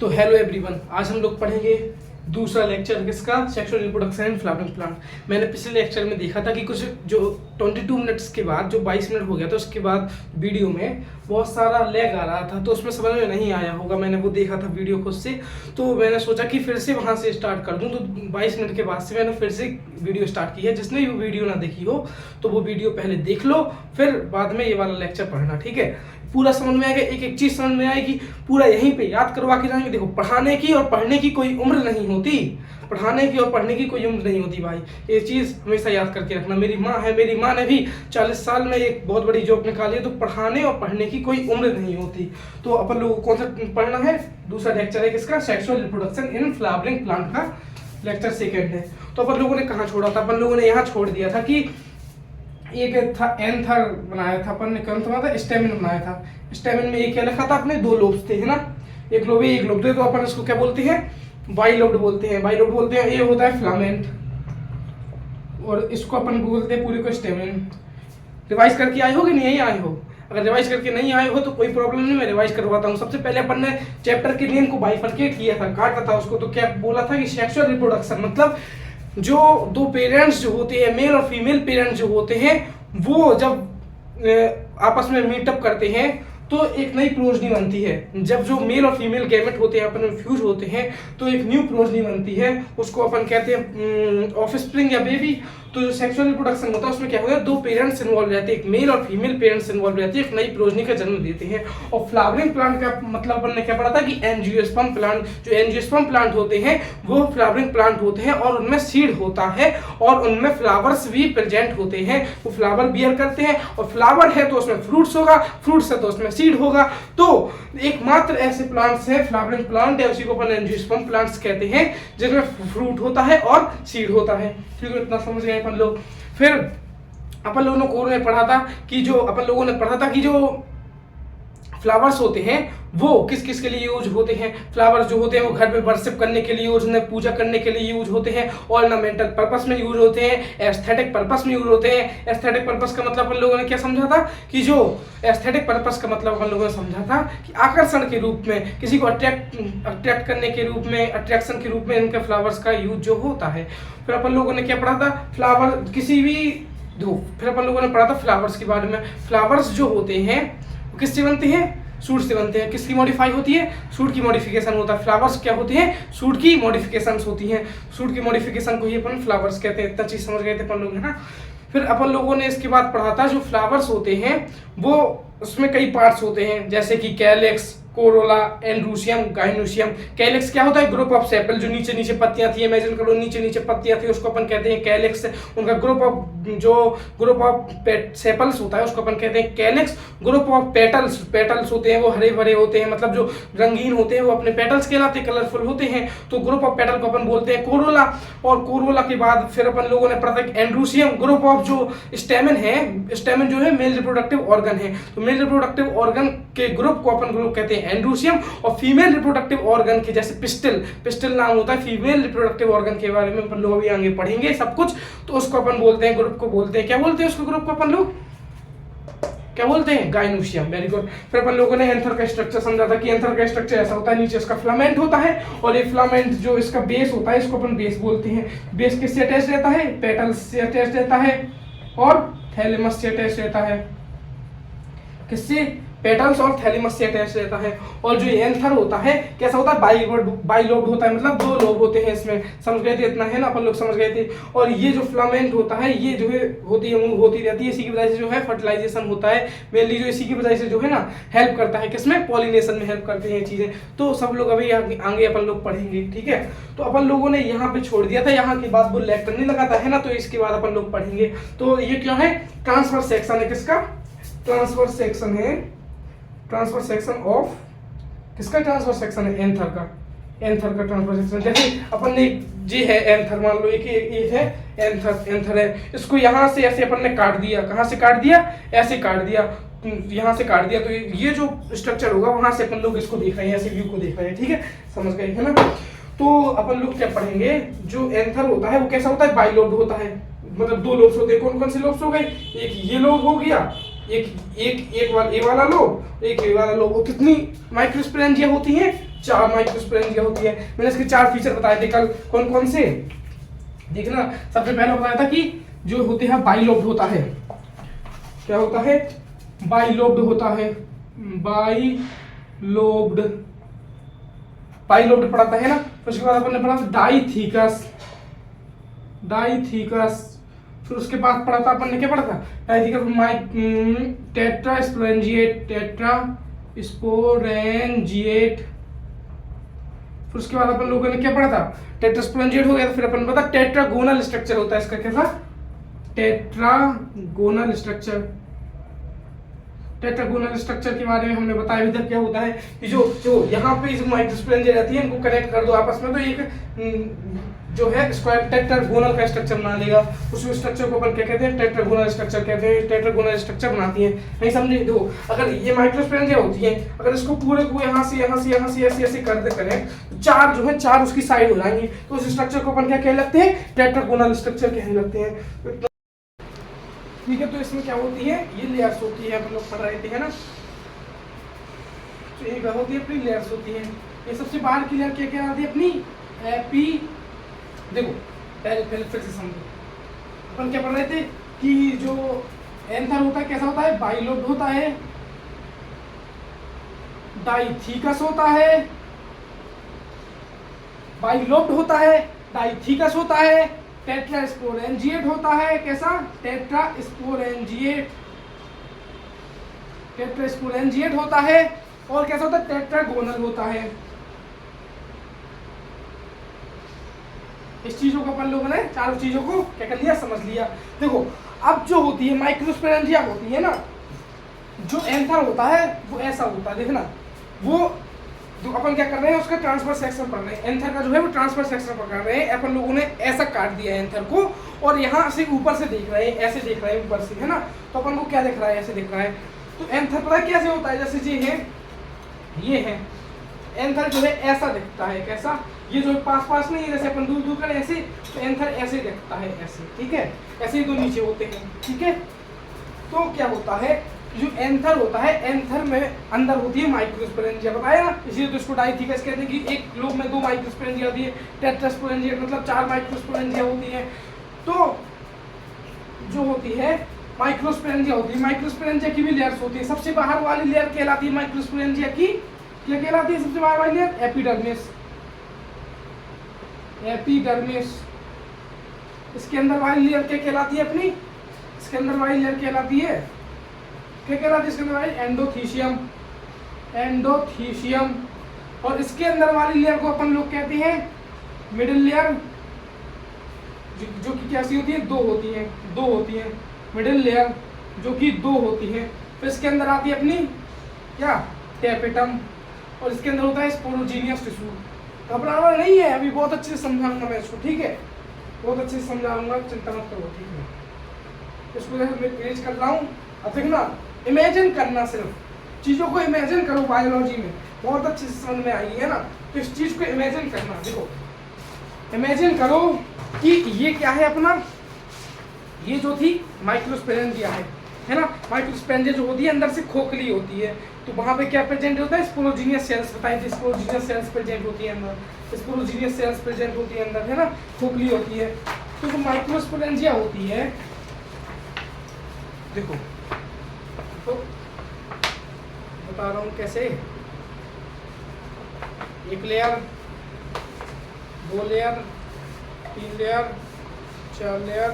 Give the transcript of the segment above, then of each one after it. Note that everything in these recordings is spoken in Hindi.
तो हेलो एवरीवन, आज हम लोग पढ़ेंगे दूसरा लेक्चर किसका, sexual reproduction in flowering plant. मैंने पिछले लेक्चर में देखा था कि कुछ जो 22 मिनट्स के बाद जो 22 मिनट हो गया था उसके बाद वीडियो में बहुत सारा लैग आ रहा था, तो उसमें समझ में नहीं आया होगा। मैंने वो देखा था वीडियो खुद से, तो मैंने सोचा कि फिर से वहाँ से स्टार्ट कर दूँ। तो 22 मिनट के बाद से मैंने फिर से वीडियो स्टार्ट की है। जिसने भी वीडियो ना देखी हो तो वो वीडियो पहले देख लो, फिर बाद में ये वाला लेक्चर पढ़ना, ठीक है। पूरा समझ में आएगा, एक एक चीज समझ में आएगी, पूरा यहीं पे याद करवा के जाएंगे। देखो, पढ़ाने की और पढ़ने की कोई उम्र नहीं होती, पढ़ाने की और पढ़ने की कोई उम्र नहीं होती भाई। ये चीज हमेशा याद करके रखना। मेरी माँ है, मेरी माँ ने भी 40 साल में एक बहुत बड़ी जॉब निकाली है, तो पढ़ाने और पढ़ने की कोई उम्र नहीं होती। तो अपन लोगों को कौन सा पढ़ना है, दूसरा लेक्चर है किसका, sexual reproduction in flowering plant का लेक्चर 2 है। तो अपन लोगों ने कहाँ छोड़ा था, अपन लोगों ने यहाँ छोड़ दिया था कि एक था एंथर बनाया था अपन ने, कौन सा था, स्टेमिन बनाया था। स्टेमिन में एक क्या लिखा था अपने, 2 लोब्स थे, है ना, एक लोब एक लोब दे, तो अपन इसको क्या बोलते हैं, बाइलोब्ड बोलते हैं, बाइलोब्ड बोलते हैं। ये होता है फिलामेंट और इसको अपन बोलते हैं पूरे को स्टेमिन। रिवाइज करके आए हो कि नहीं आए हो? अगर रिवाइज करके नहीं आए हो तो कोई प्रॉब्लम नहीं, मैं रिवाइज करवाता हूँ। सबसे पहले अपन ने चैप्टर के नेम को बाइफरकेट किया था, काटा था उसको। तो क्या बोला था कि सेक्सुअल रिप्रोडक्शन मतलब जो 2 पेरेंट्स जो होते हैं, मेल और फीमेल पेरेंट्स जो होते हैं, वो जब आपस में मीटअप करते हैं तो एक नई प्रोजनी बनती है। जब जो मेल और फीमेल गैमेट होते हैं अपन में फ्यूज होते हैं तो एक न्यू प्रोजनी बनती है, उसको अपन कहते हैं ऑफस्प्रिंग या बेबी। तो जो सेक्सुअल रिप्रोडक्शन होता है उसमें क्या होता है, 2 पेरेंट्स इन्वॉल्व रहते हैं, एक मेल और फीमेल पेरेंट्स इन्वॉल्व रहते हैं, एक नई प्रोजनी का जन्म देते हैं। और फ्लावरिंग प्लांट का मतलब अपन ने क्या पढ़ा था कि एंजियोस्पर्म प्लांट, जो एंजियोस्पर्म प्लांट होते हैं वो फ्लावरिंग प्लांट होते हैं और उनमें सीड होता है और उनमें फ्लावर्स भी प्रेजेंट होते हैं। वो फ्लावर बियर करते हैं और फ्लावर है तो उसमें फ्रूट्स होगा, फ्रूट्स है तो उसमें सीड होगा। तो एकमात्र ऐसे प्लांट्स हैं फ्लावरिंग प्लांट है, उसी को अपन एंजियोस्पर्म प्लांट्स कहते हैं, जिसमें फ्रूट होता है और सीड होता है। ठीक है, इतना समझ गए अपन लोग। फिर अपन लोगों ने पढ़ा था कि जो फ्लावर्स होते हैं वो किस किस के लिए यूज होते हैं। फ्लावर्स जो होते हैं वो घर पे वर्शिप करने के लिए यूज, उन्हें पूजा करने के लिए यूज होते हैं, ऑर्नामेंटल पर्पस में यूज होते हैं, एस्थेटिक पर्पस में यूज होते हैं। एस्थेटिक पर्पस का मतलब अपन लोगों ने क्या समझा था कि जो एस्थेटिक पर्पस का मतलब अपन लोगों ने समझा था कि आकर्षण के रूप में, किसी को अट्रैक्ट करने के रूप में, अट्रैक्शन के रूप में इनके फ्लावर्स का यूज जो होता है। फिर अपन लोगों ने क्या पढ़ा था, फ्लावर किसी भी फिर अपन लोगों ने पढ़ा था फ्लावर्स के बारे में। फ्लावर्स जो होते हैं वो किससे बनते हैं, सूट से बनते हैं। किसकी मॉडिफाई होती है, सूट की मॉडिफिकेशन होता है। फ्लावर्स क्या होती हैं, सूट की मॉडिफिकेशंस होती हैं। सूट की मॉडिफिकेशन को ही अपन फ्लावर्स कहते हैं। इतना चीज समझ गए थे अपन लोग, है ना। फिर अपन लोगों ने इसके बाद पढ़ा था जो फ्लावर्स होते हैं वो उसमें कई पार्ट्स होते हैं, जैसे कि कैलेक्स, कोरोला, एंड्रूसियम, गाइनोसियम। कैलेक्स क्या होता है, ग्रुप ऑफ सेपल, जो नीचे नीचे पत्तियां थी, इमेजिन करो नीचे नीचे पत्तियां थी, उसको अपन कहते हैं कैलेक्स। उनका ग्रुप ऑफ सेपल्स होता है उसको अपन कहते हैं कैलेक्स। ग्रुप ऑफ पेटल्स होते हैं वो हरे भरे होते हैं, मतलब जो रंगीन होते हैं वो अपने पेटल्स कहलाते हैं, कलरफुल होते हैं। तो ग्रुप ऑफ पेटल को अपन बोलते हैं कोरोला। और कोरोला के बाद फिर अपन लोगों ने पढ़ा था एंड्रूसियम। ग्रुप ऑफ जो स्टेमन है, स्टेमन जो है मेल रिप्रोडक्टिव ऑर्गन है, तो मेल रिप्रोडक्टिव ऑर्गन के ग्रुप को अपन ग्रुप कहते हैं एंड्रूसियम। और फीमेल रिप्रोडक्टिव ऑर्गन के जैसे पिस्टल नाम होता है फीमेल रिप्रोडक्टिव ऑर्गन के बारे में अपन लोग अभी आगे पढ़ेंगे सब कुछ। तो उसको अपन बोलते हैं, ग्रुप को बोलते हैं, क्या बोलते हैं उसको, ग्रुप को अपन लोग क्या बोलते हैं, गाइनोसियम। Very good. फिर अपन लोगों ने एंथर का स्ट्रक्चर समझा था कि एंथर का स्ट्रक्चर ऐसा होता है, नीचे इसका फिलामेंट होता है और ये फिलामेंट जो इसका बेस होता है इसको अपन बेस बोलते हैं। बेस किससे अटैच रहता है, पेटल्स से अटैच रहता है और थैलेमस से अटैच रहता है। किससे, पेटल्स और थैलेमस से अटैच रहता है। और जो एंथर होता है कैसा होता है, बाइलोब्ड होता है, मतलब 2 लोब होते हैं इसमें। समझ गए थे, इतना है ना, अपन लोग समझ गए थे। और ये जो फिलामेंट होता है ये जो है होती रहती है, इसी की वजह से जो है फर्टिलाइजेशन होता है मेनली, जो इसी की वजह से जो है ना हेल्प करता है, किसमें, पॉलिनेशन में हेल्प करते हैं ये चीजें। तो सब लोग अभी आगे अपन लोग पढ़ेंगे, ठीक है। तो अपन लोगों ने यहाँ पे छोड़ दिया था, यहाँ के बाद वो लेक्चर नहीं लगाता है ना, तो इसके बाद अपन लोग पढ़ेंगे। तो ये क्या है, ट्रांसफर सेक्शन है, किसका, ट्रांसफर सेक्शन है, ट्रांसफर सेक्शन ऑफ, किसका ट्रांसफर सेक्शन है, एंथर का ट्रांसफर सेक्शन। जैसे अपन ने जी है एंथर, मान लो एक ये है एंथर है, इसको यहाँ से ऐसे अपन ने काट दिया, कहाँ से काट दिया, ऐसे काट दिया, यहाँ से काट दिया, तो ये जो स्ट्रक्चर होगा वहां से अपन लोग इसको देख रहे हैं, ऐसे व्यू को देख रहे हैं, ठीक है, समझ गए है ना। तो अपन लोग क्या पढ़ेंगे, जो एंथर होता है वो कैसा होता है, बाइलोब्ड होता है, मतलब 2 लोब्स होते हैं। कौन कौन से लोब्स हो गए, एक ये लोब हो गया, एक वाला लोब, एक ये वाला लोब। कितनी माइक्रोस्पोरेंजिया होती हैं, 4 माइक्रोस्पोरेंजिया होती है। मैंने इसके 4 फीचर बताए थे कल, कौन कौन से देखना। सबसे पहले बताया था कि जो होते हैं बाइलोब्ड होता है, क्या होता है, बाइलोब्ड होता है, बाइलोब्ड बाइलोब्ड पढ़ाता है ना। फिर उसके बाद अपन ने पढ़ा डाइथीकस, डाइथीकस। फिर उसके बाद पढ़ा था अपन ने, क्या पढ़ा था, डाइथीकस, टेट्रास्पोरेंजिएट, टेट्रास्पोरेंजिएट। फिर उसके बाद अपन लोगों ने क्या पढ़ा था, टेट्रास्पोरेंजिएट हो गया। फिर अपन पता टेट्रागोनल स्ट्रक्चर होता है इसका, कैसा, टेट्रागोनल स्ट्रक्चर। टेट्रागोनल स्ट्रक्चर के बारे में हमने बताया इधर क्या होता है कि जो जो यहाँ पे जो माइक्रोस्पोरेंजिया रहती है इनको कनेक्ट कर दो आपस में तो एक जो है स्क्वायर टेट्रागोनल का स्ट्रक्चर बना लेगा। उस स्ट्रक्चर को अपन क्या कहते हैं, टेट्रागोनल स्ट्रक्चर कहते हैं। टेट्रागोनल स्ट्रक्चर बनाती है, नहीं समझे। देखो अगर ये माइक्रोस्पोरेंजिया होती है, अगर इसको पूरे को यहाँ से ऐसे ऐसे कर दे करें तो 4 जो है 4 उसकी साइड हो जाएंगी, तो उस स्ट्रक्चर को अपन क्या कहने लगते हैं, टेट्रागोनल स्ट्रक्चर कहने लगते हैं। ठीक है, तो इसमें क्या होती है, ये लेयर्स होती है, हम लोग पढ़ रहे थे, है ना। तो ये क्या होती है, अपनी लेयर्स होती है। ये सबसे बाहर की लेयर क्या कहलाती है, अपनी एपी। देखो पहले फिर से समझो, अपन क्या पढ़ रहे थे कि जो एंथर होता है कैसा होता है, बाइलोब्ड होता है, डाइथीकस होता है, बाइलोब्ड होता है, डाइथीकस होता है, टेट्रास्पोरेंजिएट होता है, कैसा, टेट्रास्पोरेंजिएट, टेट्रास्पोरेंजिएट होता है, और कैसा होता है, टेट्रागोनल होता है। इस चीजों को अपन लोगों ने, चारों चीजों को क्या कर लिया, समझ लिया। देखो अब जो होती है माइक्रोस्पोरेंजिया होती है ना, जो एंथर होता है वो ऐसा होता है, देखना। वो जो अपन क्या कर रहे हैं, उसका ट्रांसफर सेक्शन पढ़ रहे हैं, एंथर का जो है वो ट्रांसफर सेक्शन पढ़ रहे हैं। अपन लोगों ने ऐसा काट दिया है एंथर को, और यहाँ से ऊपर से देख रहे हैं, ऐसे देख रहे हैं ऊपर से, है ना। तो अपन को क्या दिख रहा है, ऐसे दिख रहा है। तो एंथर पता है कैसे होता है, जैसे ये है एंथर जो है ऐसा दिखता है, कैसा, ये जो पास नहीं है, जैसे अपन दूर दूर करें ऐसे, तो एंथर ऐसे दिखता है, ऐसे, ठीक है। ऐसे ही 2 नीचे होते हैं, ठीक है। तो क्या होता है, जो एंथर होता है, एंथर में अंदर होती है माइक्रोस्पोरेंजिया, बताया ना, इसलिए तो इसको डाइथीकस कहते हैं कि एक लोब में 2 माइक्रोस्पोरेंजिया होती है। टेट्रास्पोरेंजिया मतलब 4 माइक्रोस्पोरेंजिया होती है। तो जो होती है माइक्रोस्पोरेंजिया होती है, माइक्रोस्पोरेंजिया की भी लेयर्स होती है। सबसे बाहर वाली लेयर कहलाती है माइक्रोस्पोरेंजिया की, क्या कहलाती है सबसे बाहर वाली लेयर, एपिडर्मिस, एपिडर्मिस। इसके अंदर वाली लेयर क्या कहलाती है अपनी, इसके अंदर वाली लेयर कहलाती है, क्या कहलाती है इसके अंदर वाली, एंडोथीशियम, एंडोथीशियम। और इसके अंदर वाली लेयर को अपन लोग कहते हैं मिडिल लेयर, जो कि कैसी होती है, 2 होती है मिडिल लेयर, जो कि 2 होती है। फिर इसके अंदर आती है अपनी क्या, टेपेटम, और इसके अंदर होता है स्पोरोजीनियस टिश्यू। घबराना नहीं है, अभी बहुत अच्छे से समझाऊंगा मैं इसको, ठीक है, बहुत अच्छे से समझाऊंगा, चिंता मत करो, ठीक है। इसको मैं पेज कर रहा हूँ, अब देखना, इमेजिन करना, सिर्फ चीज़ों को इमेजिन करो। बायोलॉजी में बहुत अच्छे से समझ में आई है ना, तो इस चीज़ को इमेजिन करना। देखो इमेजिन करो कि ये क्या है अपना, ये जो थी माइक्रोस्पोरेंजिया है ना। माइक्रोस्पोरेंजिया जो होती है अंदर से खोखली होती है, तो वहाँ पे क्या प्रेजेंट होता है, स्पोरोजीनियस सेल्स, बताए थे स्पोरोजीनियस सेल्स प्रेजेंट होती है अंदर, स्पोरोजीनियस सेल्स प्रेजेंट होती है अंदर, है ना, खोखली होती है। तो जो माइक्रोस्पोरेंजिया होती है, देखो तो बता रहा हूँ कैसे, एक लेयर, 2 लेयर, 3 लेयर, 4 लेयर।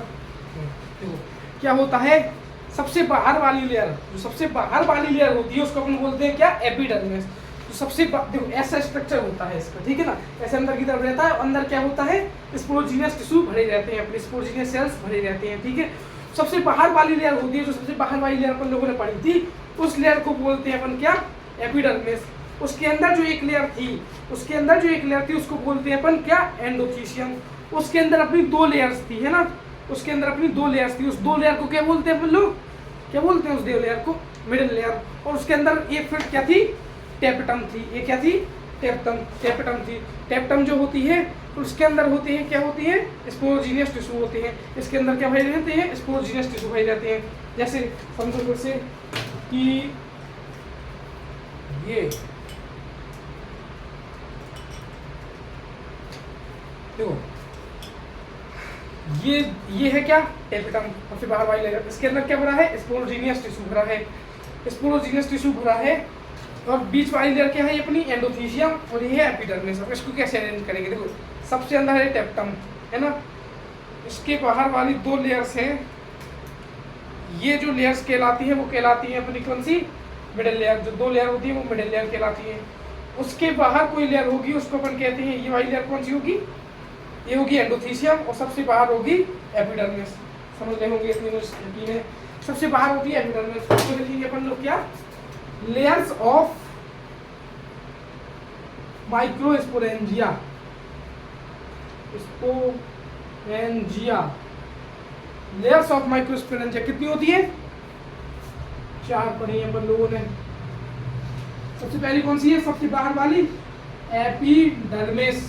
देखो क्या होता है, सबसे बाहर वाली लेयर, जो सबसे बाहर वाली लेयर होती है उसको अपन बोलते हैं क्या, एपिडर्मिस। तो सबसे देखो ऐसा स्ट्रक्चर होता है इसका, ठीक है ना, ऐसे अंदर की तरफ रहता है। अंदर क्या होता है, स्पोरोजीनियस टिश्यू भरे रहते हैं, अपने स्पोरोजीनियस सेल्स भरे रहते हैं, ठीक है। सबसे बाहर वाली लेयर होती है, जो सबसे बाहर वाली लेयर अपन लोगों ने पढ़ी थी, उस लेयर को बोलते हैं अपन क्या, एपिडर्मिस। उसके अंदर जो एक लेयर थी, उसको बोलते हैं अपन क्या, एंडोथीशियम। उसके अंदर अपनी 2 लेयर्स थी, है ना, उसके अंदर अपनी 2 लेयर्स थी। उस 2 लेयर को क्या बोलते हैं अपन लोग, क्या बोलते हैं उस 2 लेयर को, मिडिल लेयर। और उसके अंदर एक फिर क्या थी, टेपेटम थी। ये क्या थी, टेपेटम थी। टेपेटम जो होती है उसके अंदर होती है, क्या होती है, स्पोरोजीनियस टिश्यू होते हैं। इसके अंदर क्या भरे रहते हैं, स्पोरोजीनियस टिश्यू भरे रहते हैं। जैसे समझो फिर से कि ये देखो ये है क्या, टेपिटम, सबसे बाहर वाली लेयर। इसके अंदर क्या भरा है, स्पोरोजीनियस टिश्यू भरा है, स्पोरोजीनियस टिश्यू भरा है। और बीच वाली लेयर क्या है, ये अपनी एंडोथीसियम, और ये है एपिडर्मिस। अब इसको कैसे अरेंज करेंगे, देखो सबसे अंदर है टेप्टम, है ना, इसके बाहर वाली 2 लेयर्स हैं, ये जो लेयर्स कहलाती है वो कहलाती है अपनी कौन सी, मिडिल लेयर। जो 2 लेयर होती है वो मिडिल लेयर कहलाती है। उसके बाहर कोई लेयर होगी उसको अपन कहते हैं, ये वाली लेयर कौन सी होगी, ये होगी एंडोथीसियम, और सबसे बाहर होगी एपिडर्मिस। समझ रहे होंगे इतनी रूटीन है। सबसे बाहर होती है एपिडर्मिस, उसको लिखेंगे अपन लोग क्या, layers of microsporangia, sporangia, layers of microsporangia कितनी होती है, 4 पढ़ी हैं अपन लोगों ने। सबसे पहली कौन सी है, सबसे बाहर वाली एपिडर्मिस,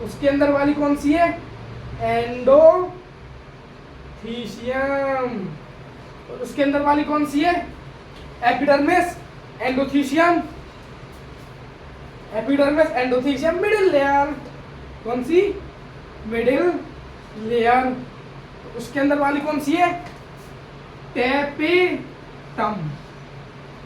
उसके अंदर वाली कौन सी है, एंडोथीसियम, उसके अंदर वाली कौन सी है, epidermis, endothecium, epidermis, endothecium, middle layer, कौन सी, मिडिल लेयर। उसके अंदर वाली कौन सी है, टेपिटम,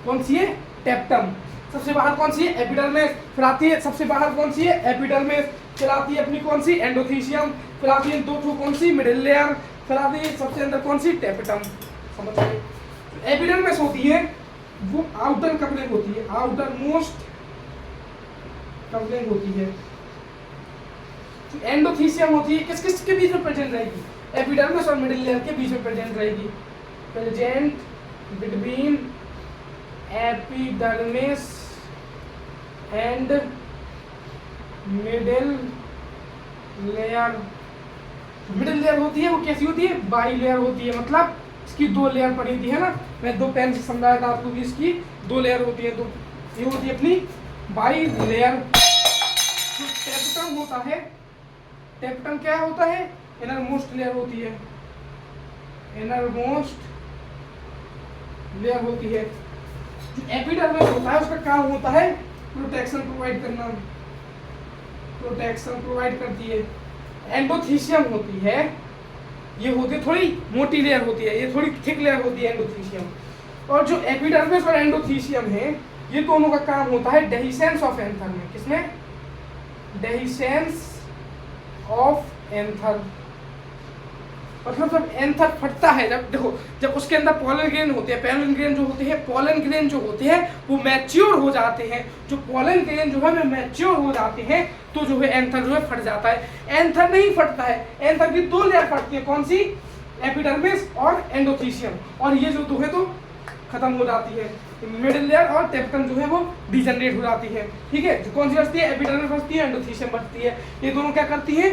कौन सी है, टेप्टम। सबसे बाहर कौन सी है, एपिडर्मिस, फिर आती है सबसे बाहर कौन सी है, एपिडर्मिस, फिर आती है अपनी कौन सी, एंडोथीसियम, फिर आती है 2 कौन सी, मिडिल लेयर, फिर आती है सबसे अंदर कौन सी, टेपिटम। समझ गए। एपिडर्मिस होती है वो आउटर कवरिंग होती है, आउटर मोस्ट कवरिंग होती है। एंडोथीसियम होती है किस किस के बीच में प्रेजेंट रहेगी, एपिडर्मिस और मिडिल लेयर के बीच में प्रेजेंट रहेगी, present between epidermis and middle layer. Middle layer होती है वो कैसी होती है, बाई लेयर होती है, मतलब इसकी 2 लेयर पड़ी थी, है ना, मैं 2 पेन से समझाया था आपको कि इसकी 2 लेयर होती है। तो ये होती है अपनी बाई लेयर। जो टेपिटम होता है, टेपिटम क्या होता है, इनर मोस्ट लेयर होती है, इनर मोस्ट लेयर होती है। जो एपिडर्मिस होता है उसका काम होता है प्रोटेक्शन प्रोवाइड करना, प्रोटेक्शन प्रोवाइड करती है। एंडोथीसियम होती है, ये होती है थोड़ी मोटी लेयर होती है, ये थोड़ी थिक लेयर होती है एंडोथीसियम। और जो एपिडर्मिस और एंडोथीसियम है, ये दोनों का काम होता है डेहिसेंस ऑफ एंथर में। किसमें, डेहिसेंस ऑफ एंथर, मतलब जब एंथर फटता है, जब देखो जब उसके अंदर पोलन ग्रेन होते हैं, पोलन ग्रेन जो होते हैं, पोलन ग्रेन जो होते हैं वो मैच्योर हो जाते हैं। जो पोलन ग्रेन जो है वो मैच्योर हो जाते हैं तो जो है एंथर जो है फट जाता है। एंथर नहीं फटता है, एंथर की 2 लेयर फटती है, कौन सी, एपिडर्मिस और एंडोथीसियम, और ये जो 2 है तो खत्म हो जाती है। मिडिल लेयर और टेपिटम जो है वो डिजनरेट हो जाती है। ठीक है, जो कौन सी बचती है, एपिडर्मिस बचती है, एंडोथीसियम बचती है। ये दोनों क्या करती है,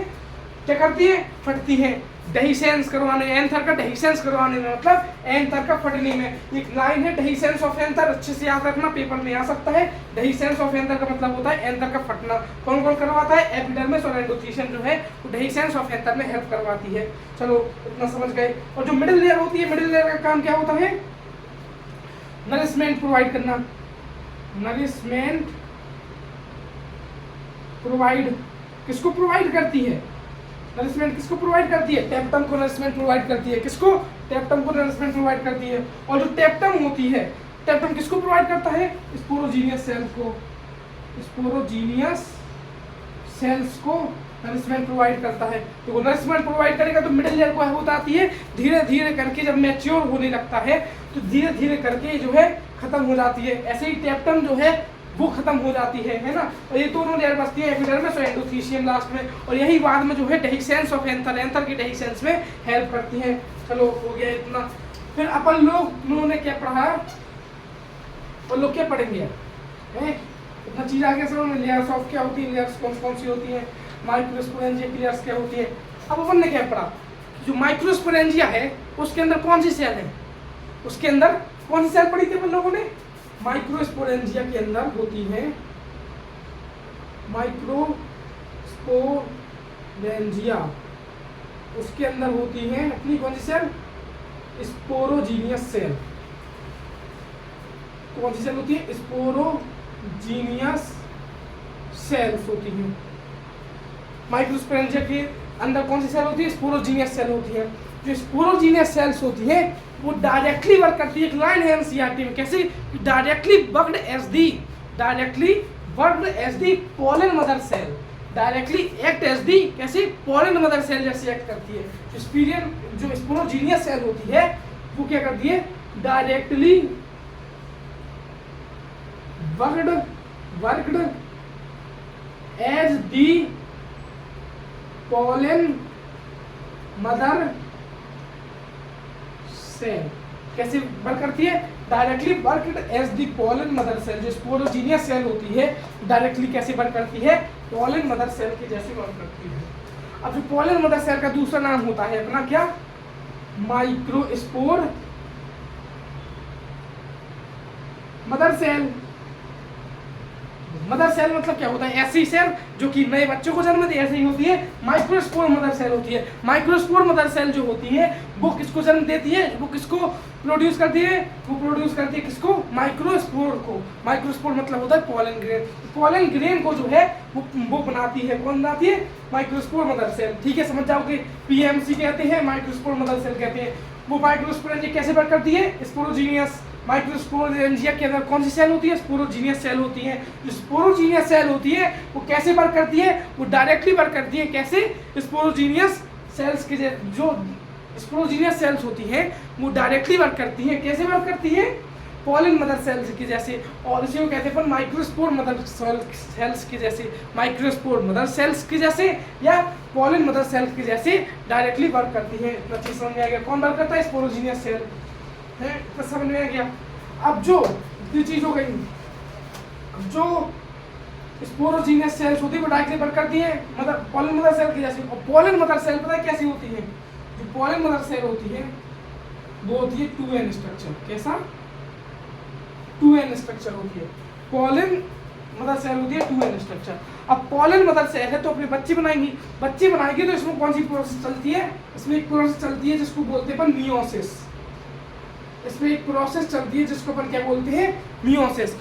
क्या करती है, फटती है। डेहिसेंस करवाने, एंथर का डेहिसेंस करवाने में, मतलब एंथर का फटने में। एक लाइन है डेहिसेंस ऑफ एंथर, अच्छे से याद रखना, पेपर में आ सकता है। डेहिसेंस ऑफ एंथर का मतलब होता है एंथर का फटना। कौन कौन करवाता है, एपिडर्मिस और एंडोथीसियम जो है वो डेहिसेंस ऑफ एंथर में हेल्प करवाती है। चलो इतना समझ गए। और जो मिडिल लेयर होती है, मिडिल लेयर का काम क्या होता है, नरिशमेंट प्रोवाइड करना, नरिशमेंट प्रोवाइड, किसको प्रोवाइड करती है, नरिशमेंट किसको प्रोवाइड करती है, टेप्टम को नरिशमेंट प्रोवाइड करती है। किसको, टेप्टम को नरिशमेंट प्रोवाइड करती है। और जो टेप्टम होती है, टेप्टम किसको प्रोवाइड करता है, स्पोरोजीनियस सेल्स को, स्पोरोजीनियस सेल्स को नरिशमेंट प्रोवाइड करता है। तो नरिशमेंट प्रोवाइड करेगा तो मिडिल लेयर को होता आती है, धीरे धीरे करके जब मैच्योर होने लगता है तो धीरे धीरे करके जो है खत्म हो जाती है। ऐसे ही टेप्टम जो है वो खत्म हो जाती है ना। और ये दोनों लेयर बचती है, एपिडर्मिस और एंडोथीसियम लास्ट में। और यही बाद में जो है डेहिसेंस ऑफ एंथर, एंथर की डेहिसेंस में हेल्प करती है। चलो हो गया इतना। फिर अपन लोगों ने क्या पढ़ा, और लोग क्या पढ़ेंगे इतना चीज आगे समझ में, लेयर्स ऑफ क्या होती है, लेयर्स कौन कौन सी होती है, माइक्रोस्पोरेंजिया की लेयर्स क्या होती है। अब अपन ने क्या पढ़ा, जो माइक्रोस्पोरेंजिया है उसके अंदर कौन सी सेल है, उसके अंदर कौन सी सेल पढ़ी थी अपन लोगों ने, माइक्रोस्पोरेंजिया के अंदर होती है, माइक्रोस्पोरेंजिया उसके अंदर होती है अपनी कौन सी सेल, स्पोरोजीनियस सेल। कौन सी सेल होती है, स्पोरोजीनियस सेल्स होती हैं। माइक्रोस्पोरेंजिया के अंदर कौन सी सेल होती है? स्पोरोजीनियस सेल होती है। जो स्पोरोजीनियस सेल्स होती है वो डायरेक्टली वर्क करती है, एक लाइन है एनसीईआरटी में, कैसे? Directly worked as the pollen mother cell, directly act as the, कैसे? पोलन मदर सेल जैसे एक्ट करती है। जो स्पोरोजीनियस सेल होती है वो क्या करती है? Directly worked as the pollen mother cell, कैसे वर्क करती है? Directly worked as the pollen mother cell. जो स्पोरोजीनियस सेल होती है डायरेक्टली कैसे वर्क करती है? पोलन मदर सेल के जैसे वर्क करती है। अब जो पोलन मदर सेल का दूसरा नाम होता है अपना क्या? Microspore mother cell. Mother cell मतलब क्या होता है? ऐसी सेल जो कि नए बच्चों को जन्म दे, ऐसे ही होती है माइक्रोस्पोर मदर सेल होती है। माइक्रोस्पोर मदर सेल जो होती है वो किसको जन्म देती है? वो किसको प्रोड्यूस करती है? वो प्रोड्यूस करती है किसको? माइक्रोस्पोर को। माइक्रोस्पोर मतलब होता है पोलन ग्रेन। पोलन ग्रेन को जो है वो बनाती है, कौन बनाती है? Microspore mother cell. ठीक है, समझ जाओगे। पीएमसी कहते हैं, माइक्रोस्पोर मदर सेल कहते हैं। वो माइक्रोस्पोरेंजिया कैसे वर्क करती है? स्पोरोजीनियस। माइक्रोस्पोरेंजिया के अंदर कौन सी सेल होती है? स्पोरोजीनियस सेल होती है। जो स्पोरोजीनियस सेल होती है वो कैसे वर्क करती है? वो डायरेक्टली वर्क करती है, कैसे? स्पोरोजीनियस सेल्स के जो स्पोरोजीनियस सेल्स होती है वो डायरेक्टली वर्क करती है, कैसे वर्क करती है? पोलन मदर सेल्स के जैसे, और इसी को कहते हैं अपन माइक्रोस्पोर मदर सेल्स के जैसे, माइक्रोस्पोर मदर सेल्स के जैसे या पोलन मदर सेल्स के जैसे डायरेक्टली वर्क करती है। अच्छी समझ में आ गया कौन वर्क करता है? स्पोरोजीनियस सेल है, तो समझ में आ गया। अब जो चीज हो गई, जो स्पोरोजीनियस सेल्स होती है वो डायरेक्टली वर्क करती है पोलन मदर सेल के जैसे। और पोलन मदर सेल पता है कैसी होती है? जो पोलन मदर सेल होती है वो होती है 2n स्ट्रक्चर। कैसा? 2n स्ट्रक्चर होती है। पोलन मदर सेल होती है 2n स्ट्रक्चर। अब पोलन मदर सेल है तो अपने बच्चे बनाएंगी, तो इसमें कौन सी प्रोसेस चलती है? इसमें एक प्रोसेस चलती है जिसको बोलते हैं अपन मियोसिस। इसमें एक प्रोसेस चलती है जिसको अपन क्या बोलते हैं? मियोसिस।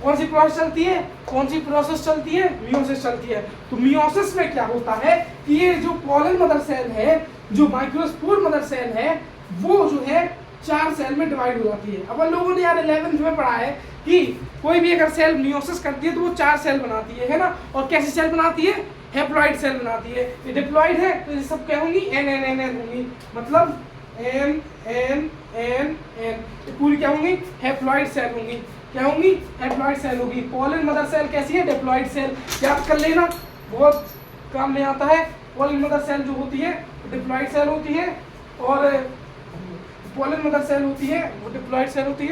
कौन सी प्रोसेस चलती है? मियोसिस चलती है। तो मियोसिस में क्या होता है कि ये जो पोलन मदर सेल है, जो माइक्रोस्पोर मदर सेल है, वो जो है 4 सेल में डिवाइड हो जाती है। अपन लोगों ने यार 11th में पढ़ा है कि कोई भी अगर सेल मियोसिस करती है तो वो 4 सेल बनाती है ना? और कैसी सेल बनाती है? हैप्लॉइड सेल बनाती है। ये डिप्लॉइड है तो ये सब क्या होंगी? n होंगी, मतलब n पूरी क्या होंगी? हैप्लॉइड सेल होंगी। क्या होंगी? हैप्लॉइड सेल होगी। पोलन मदर सेल कैसी है? Diploid cell. याद कर लेना, बहुत काम में आता है। पोलन मदर सेल जो होती है डिप्लॉइड सेल होती है, और पोलन मदर सेल होती है वो डिप्लॉइड सेल होती है।